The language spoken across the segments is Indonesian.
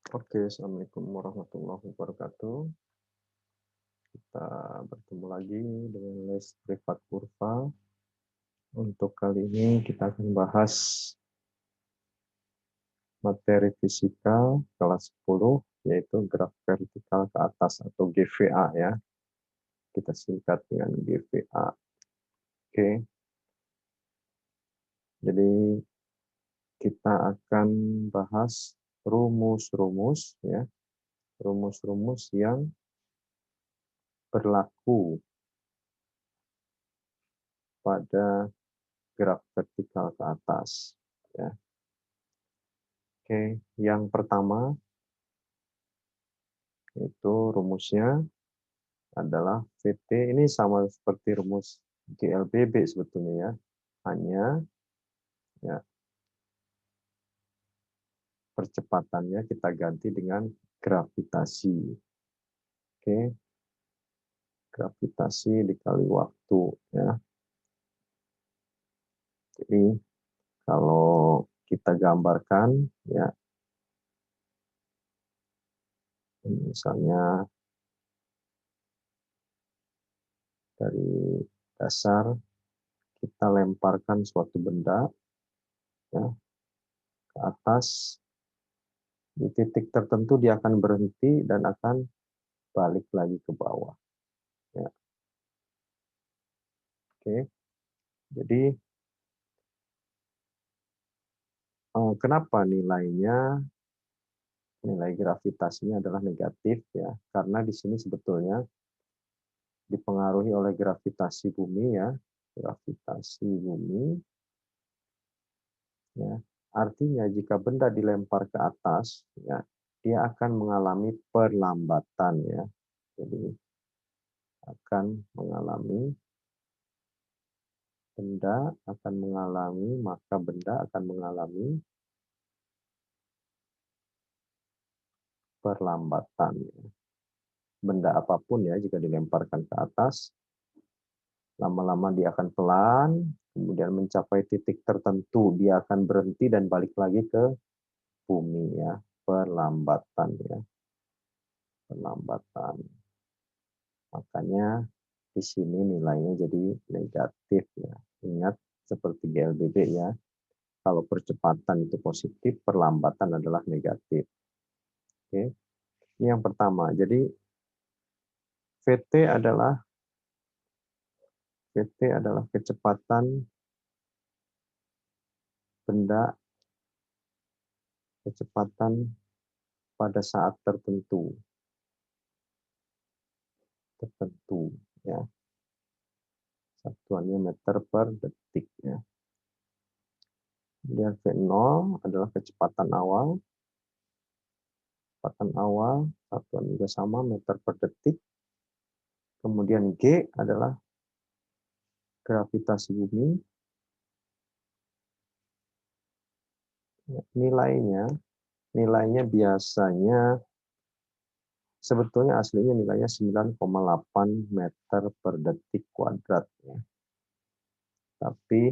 Oke, Assalamualaikum warahmatullahi wabarakatuh. Kita bertemu lagi dengan les privat kurva. Untuk kali ini kita akan bahas materi fisika kelas 10, yaitu graf vertikal ke atas atau GVA ya. Kita singkat dengan GVA. Oke, jadi kita akan bahas rumus-rumus ya, rumus-rumus yang berlaku pada graf vertikal ke atas ya. Oke, yang pertama itu rumusnya adalah VT, ini sama seperti rumus GLBB sebetulnya ya. Hanya ya percepatannya kita ganti dengan gravitasi. Oke, gravitasi dikali waktu ya. Jadi kalau kita gambarkan ya, misalnya dari dasar kita lemparkan suatu benda ya ke atas, di titik tertentu dia akan berhenti dan akan balik lagi ke bawah ya. Oke, jadi kenapa nilai gravitasinya adalah negatif ya, karena di sini sebetulnya dipengaruhi oleh gravitasi bumi ya, gravitasi bumi ya. Artinya jika benda dilempar ke atas ya, dia akan mengalami perlambatan ya. Jadi maka benda akan mengalami perlambatan ya. Benda apapun ya, jika dilemparkan ke atas, lama-lama dia akan pelan, kemudian mencapai titik tertentu, dia akan berhenti dan balik lagi ke bumi ya, perlambatan ya, perlambatan. Makanya di sini nilainya jadi negatif ya. Ingat seperti GLBB ya, kalau percepatan itu positif, perlambatan adalah negatif. Oke, ini yang pertama. Jadi VT adalah kecepatan benda, kecepatan pada saat tertentu ya, satuannya meter per detik ya. Kemudian V0 adalah kecepatan awal satuan juga sama, meter per detik. Kemudian G adalah gravitasi bumi. Nilainya biasanya sebetulnya aslinya nilainya 9,8 meter per detik kuadrat ya. Tapi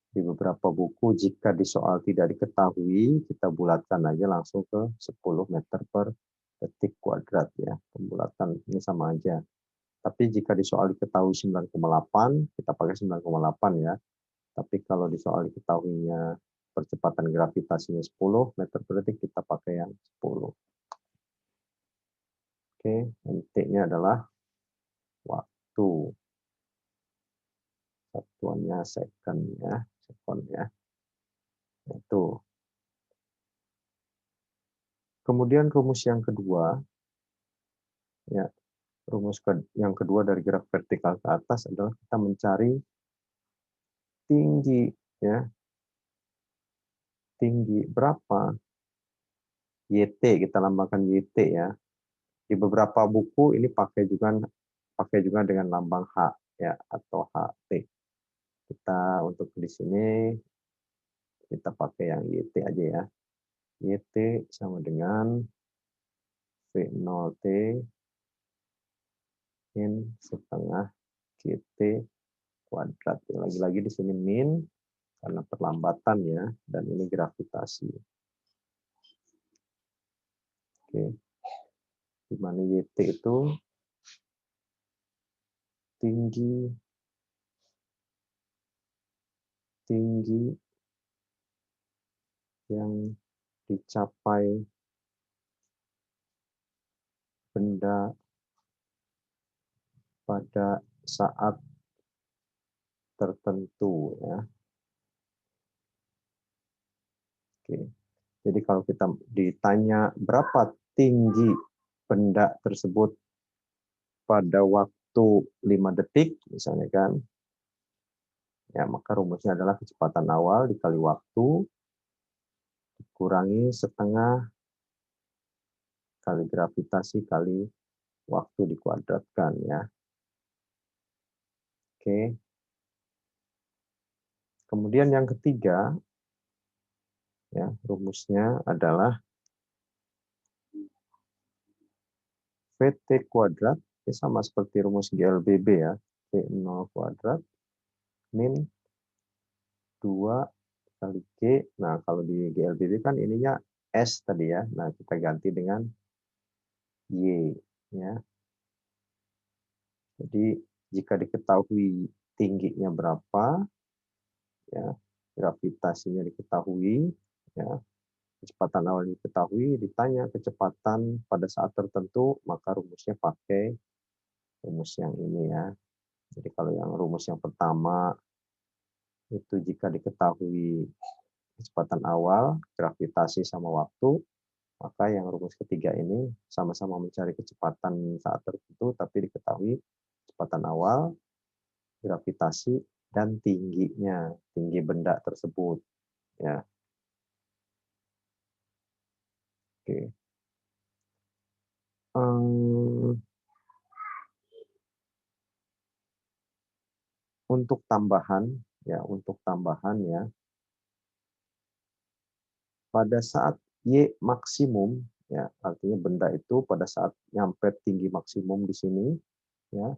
di beberapa buku jika di soal tidak diketahui, kita bulatkan aja langsung ke 10 meter per detik kuadrat ya. Pembulatan ini sama aja. Tapi jika di soal diketahui 9,8, kita pakai 9,8 ya. Tapi kalau di soal diketahuinya percepatan gravitasinya 10 meter per detik, kita pakai yang 10. Oke, T-nya adalah waktu. Satuannya second ya, second ya. Itu. Kemudian rumus yang kedua, ya, yang kedua dari graf vertikal ke atas adalah kita mencari tinggi ya. Tinggi berapa? YT, kita lambangkan YT ya. Di beberapa buku ini pakai juga dengan lambang H ya atau HT. Kita untuk di sini kita pakai yang YT aja ya. YT sama dengan V0T min setengah GT kuadrat. Lagi-lagi di sini min karena perlambatan ya, dan ini gravitasi. di mana YT itu tinggi yang dicapai benda pada saat tertentu ya. Oke. Jadi kalau kita ditanya berapa tinggi benda tersebut pada waktu 5 detik misalnya kan, ya maka rumusnya adalah kecepatan awal dikali waktu dikurangi setengah kali gravitasi kali waktu dikuadratkan ya. Oke. Kemudian yang ketiga ya, rumusnya adalah VT kuadrat, ini sama seperti rumus GLBB ya, V0 kuadrat min 2 kali G. Nah, kalau di GLBB kan ininya S tadi ya. Nah, kita ganti dengan Y ya. Jadi jika diketahui tingginya berapa ya, gravitasinya diketahui ya, kecepatan awal diketahui, ditanya kecepatan pada saat tertentu, maka rumusnya pakai rumus yang ini ya. Jadi kalau yang rumus yang pertama itu jika diketahui kecepatan awal, gravitasi sama waktu, maka yang rumus ketiga ini sama-sama mencari kecepatan saat tertentu, tapi diketahui kecepatan awal, gravitasi, dan tingginya, tinggi benda tersebut. Ya, oke. Untuk tambahan ya, pada saat Y maksimum, ya artinya benda itu pada saat nyampe tinggi maksimum di sini, ya,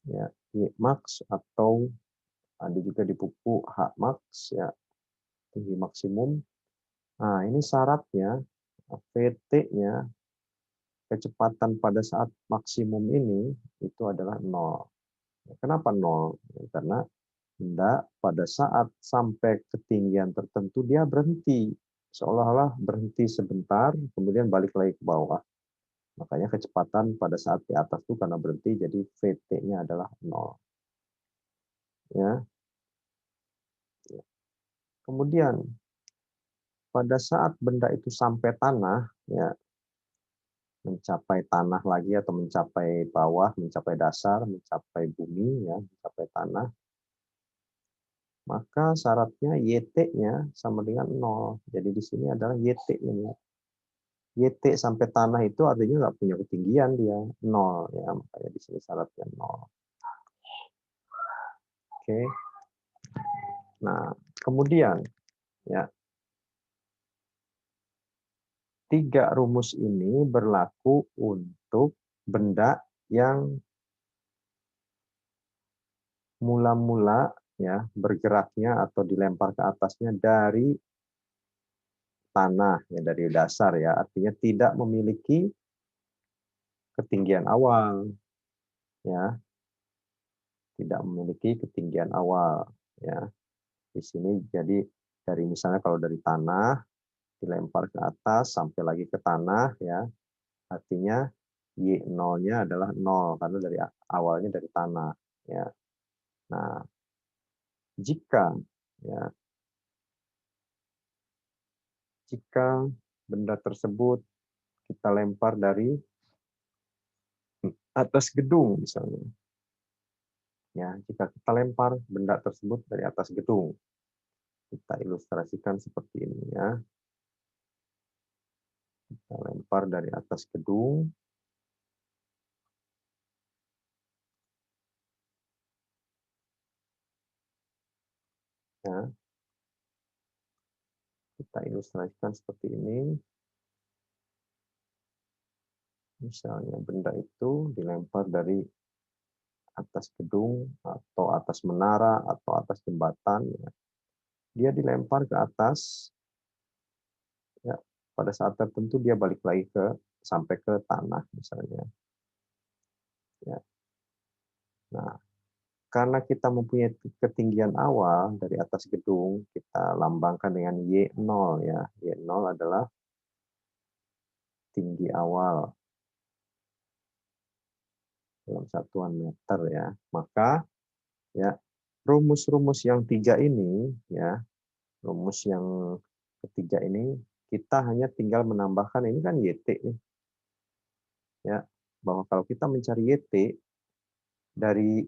ya Y max atau ada juga di buku H max ya, tinggi maksimum. Nah, ini syaratnya VT-nya kecepatan pada saat maksimum ini itu adalah 0. Kenapa 0? Karena benda pada saat sampai ketinggian tertentu dia berhenti. Seolah-olah berhenti sebentar, kemudian balik lagi ke bawah. Makanya kecepatan pada saat di atas itu karena berhenti, jadi VT-nya adalah 0. Ya. Kemudian pada saat benda itu sampai tanah, ya, mencapai tanah lagi atau mencapai bawah, mencapai dasar, mencapai bumi, ya, mencapai tanah, maka syaratnya YT-nya sama dengan 0. Jadi di sini adalah YT-nya. YT sampai tanah itu artinya nggak punya ketinggian dia, 0. Ya, makanya di sini syaratnya 0. Oke. Nah, kemudian ya, 3 rumus ini berlaku untuk benda yang mula-mula ya bergeraknya atau dilempar ke atasnya dari tanah ya, dari dasar ya, artinya tidak memiliki ketinggian awal ya, tidak memiliki ketinggian awal ya. Di sini jadi dari misalnya kalau dari tanah dilempar ke atas sampai lagi ke tanah ya, artinya Y0-nya adalah 0 karena dari awalnya dari tanah ya. Nah, jika ya, jika benda tersebut kita lempar dari atas gedung misalnya. Ya, jika kita lempar benda tersebut dari atas gedung, kita ilustrasikan seperti ini ya. Kita lempar dari atas gedung. Ya, kita ilustrasikan seperti ini. Misalnya benda itu dilempar dari atas gedung atau atas menara atau atas jembatan. Ya. Dia dilempar ke atas. Ya. pada saat tertentu dia balik lagi sampai ke tanah misalnya. Ya. Nah, karena kita mempunyai ketinggian awal dari atas gedung, kita lambangkan dengan Y0 ya. Y0 adalah tinggi awal dalam satuan meter ya. Maka ya rumus-rumus yang tiga ini ya, rumus yang ketiga ini kita hanya tinggal menambahkan ini kan YT nih ya, bahwa kalau kita mencari YT dari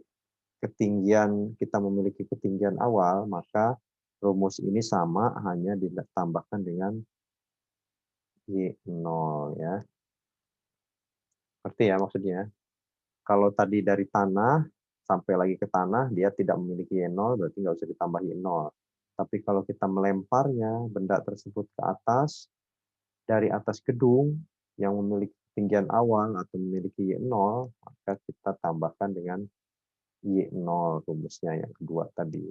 ketinggian kita memiliki ketinggian awal, maka rumus ini sama hanya ditambahkan dengan Y0 ya. Ngerti ya maksudnya? Kalau tadi dari tanah sampai lagi ke tanah, dia tidak memiliki Y0, berarti nggak usah ditambah Y0. Tapi kalau kita melemparnya benda tersebut ke atas, dari atas gedung yang memiliki ketinggian awal atau memiliki Y0, maka kita tambahkan dengan Y0 rumusnya yang kedua tadi.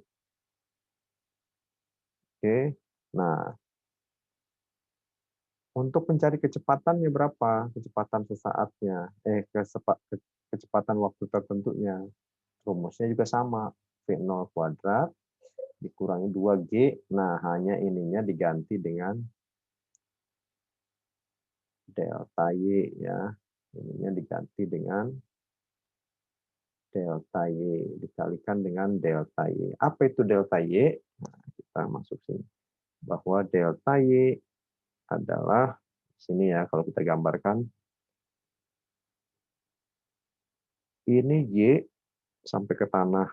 Oke. Nah, untuk mencari kecepatannya berapa? Kecepatan sesaatnya, kecepatan waktu tertentunya. Rumusnya juga sama, V0 kuadrat dikurangi 2G. Nah, hanya ininya diganti dengan delta Y ya. Ininya diganti dengan delta Y, dikalikan dengan delta Y. Apa itu delta Y? Nah, kita masuk sini. Bahwa delta Y adalah, sini ya, kalau kita gambarkan, ini Y sampai ke tanah,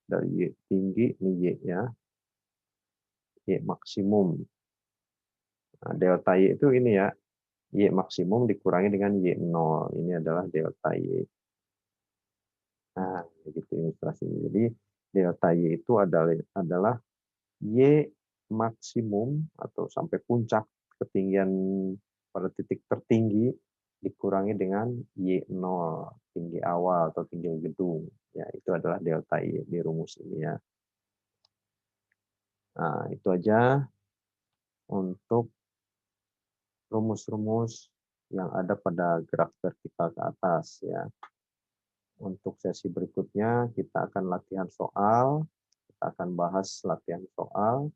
dari Y tinggi, ini Y ya, Y maksimum. Nah, delta Y itu ini ya, Y maksimum dikurangi dengan Y0. Ini adalah delta Y. Nah, begitu ilustrasinya. Jadi, delta Y itu adalah Y maksimum atau sampai puncak ketinggian pada titik tertinggi dikurangi dengan Y0, tinggi awal atau tinggi gedung. Ya, itu adalah delta Y di rumus ini ya. Nah, itu aja untuk rumus-rumus yang ada pada graf vertikal ke atas ya. Untuk sesi berikutnya kita akan latihan soal, kita akan bahas latihan soal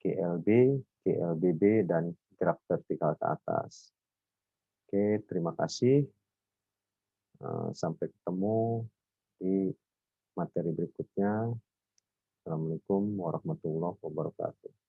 GLB, GLBB, dan graf vertikal ke atas. Oke, terima kasih. Sampai ketemu di materi berikutnya. Assalamualaikum warahmatullahi wabarakatuh.